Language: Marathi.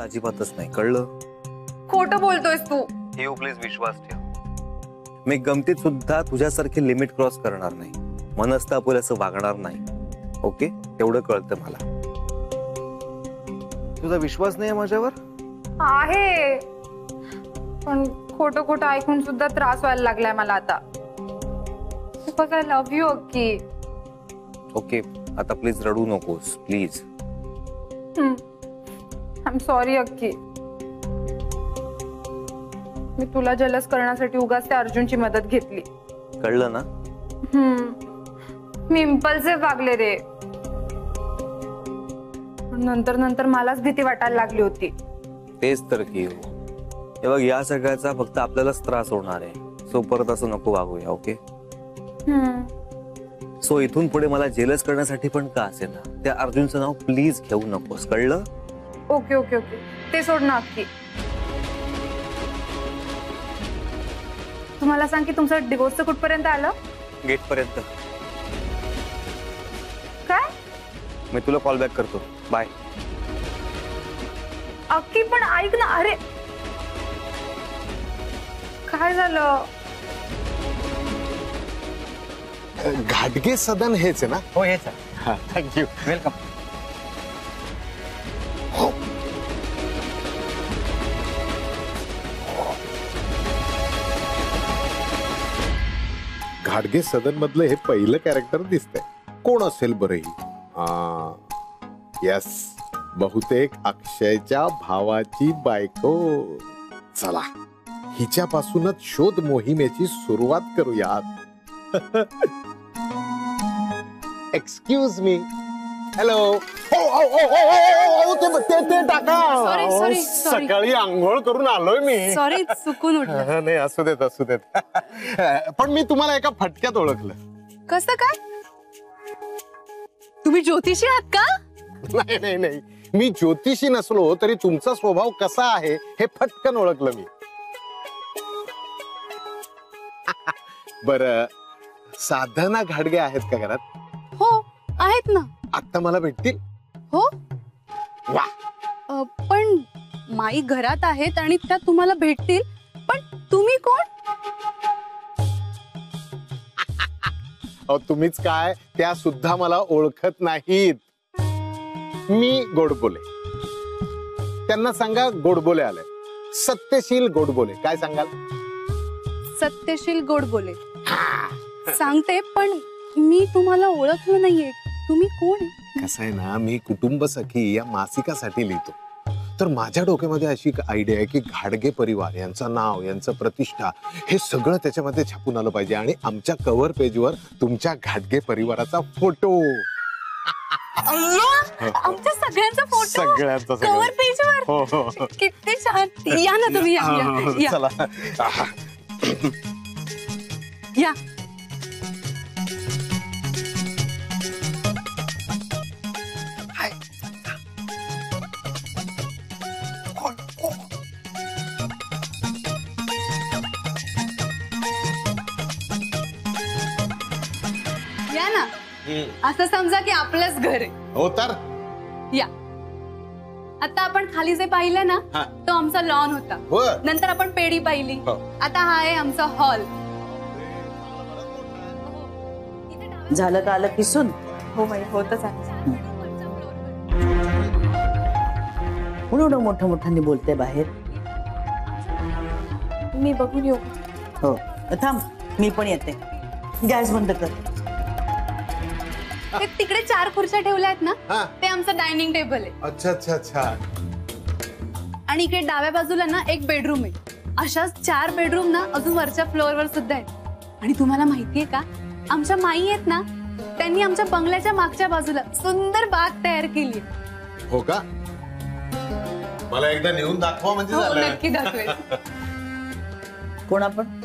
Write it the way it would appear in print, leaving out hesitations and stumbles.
अजिबातच नाही, कळलं? खोटं बोलतोयस तू. ठेव प्लीज, विश्वास ठेव. मी गमतीत सुद्धा तुझ्यासारखे लिमिट क्रॉस करणार नाही, मनस्तापूर असं वागणार नाही. ओके, तेवढं कळतं मला. तुझा विश्वास नाही माझ्यावर? आहे, पण खोटं खोटं ऐकून सुद्धा त्रास व्हायला लागलाय मला आता. बघ, I love you Akki. Okay, आता प्लीज रडू नकोस, प्लीज. आय एम सॉरी अक्की. मी तुला जलस करण्यासाठी उगाच त्या अर्जुनची मदत घेतली. कळलं ना? मी इम्पल्सिव्ह वागले रे. नंतर नंतर मलाच भीती वाटायला लागली होती. तेच तर की. हे बघ, या सगळ्याचा फक्त आपल्यालाच त्रास होणार आहे. सो परत असं नको वागूया. ओके? सो इथून पुढे मला जेलस करण्यासाठी पण का असे ना, त्या अर्जुनचं नाव प्लीज घेऊ नकोस, कळलं? ओके ओके ओके, ते सोड ना अक्की. तुम्हाला सांग की तुमचं डिवोर्सचं कुठपर्यंत आलं? गेट पर्यंत. काय? मी तुला कॉल बॅक करतो. बाय. अक्की पण ऐक ना. अरे काय झालं? घाटगे सदन हेच आहे ना? हो, हेच आहे. Thank you, welcome. घाटगे सदन मधलं हे पहिलं कॅरेक्टर दिसतंय. कोण असेल बरं ही? यस, बहुतेक अक्षयच्या भावाची बायको. चला, हिच्यापासूनच शोध मोहिमेची सुरुवात करूयात. Excuse me. हॅलो. ते टाका. सकाळी आंघोळ करून आलोय मी. सॉरी, चुकून उठलं. नाही, असू देत असू देत. पण मी तुम्हाला एका फटक्यात ओळखलं. कसं काय? तुम्ही ज्योतिषी आहात का? नाही नाही नाही, मी ज्योतिषी नसलो तरी तुमचा स्वभाव कसा आहे हे फटकन ओळखलं मी. बरं, साधना घाटगे आहेत का घरात? हो, आहेत ना. आता मला भेटतील? हो. वा. पण माई घरात आहेत आणि त्या तुम्हाला भेटतील. पण तुम्ही कोण? तुम्हीच काय, त्या सुद्धा मला ओळखत नाहीत. मी गोडबोले. त्यांना सांगा गोडबोले आले. सत्यशील गोडबोले. काय सांगाल? सत्यशील गोडबोले. सांगते, पण मी तुम्हाला ओळखलं नाहीये. तुम्ही कोण? कसं आहे ना, मी कुटुंब सखी या मासिकासाठी लिहितो. तर माझ्या डोक्यामध्ये अशी एक आयडिया आहे की घाटगे परिवार यांचं नाव, यांचं प्रतिष्ठा हे सगळं त्याच्यामध्ये छापून आलं पाहिजे आणि आमच्या कव्हर पेजवर तुमच्या घाटगे परिवाराचा फोटो. आमच्या सगळ्यांचा फोटो? सगळ्यांचा कव्हर पेजवर. हो. किती छान. या ना तुम्ही. या. चला. या. या ना. असं समजा की आपलंच घर आहे. हो तर या. आता आपण खाली जे पाहिलं ना, तो आमचा लॉन होता. नंतर आपण पेढी पाहिली. आता हा आहे आमचा हॉल. झालं का आलं किसून? हो बाई, होतच आहे. म्हणून मोठं मोठ्याने बोलते बाहेर. मी बघून येऊ? हो, थांब, मी पण येते. गॅस बंद कर. ते तिकडे 4 खुर्च्या ठेवल्या आहेत ना, ते आमचं डायनिंग टेबल आहे. अच्छा अच्छा अच्छा. आणि इकडे डाव्या बाजूला ना एक बेडरूम आहे. अशाच 4 बेडरूम ना अजून वरच्या फ्लोअरवर सुद्धा आहेत. आणि तुम्हाला माहितीये का, आमच्या माई आहेत ना, त्यांनी आमच्या बंगल्याच्या मागच्या बाजूला सुंदर बाग तयार केली. हो का? मला एकदा नेऊन दाखवा म्हणजे झालं. नक्की दाखवेल. कोण आपण?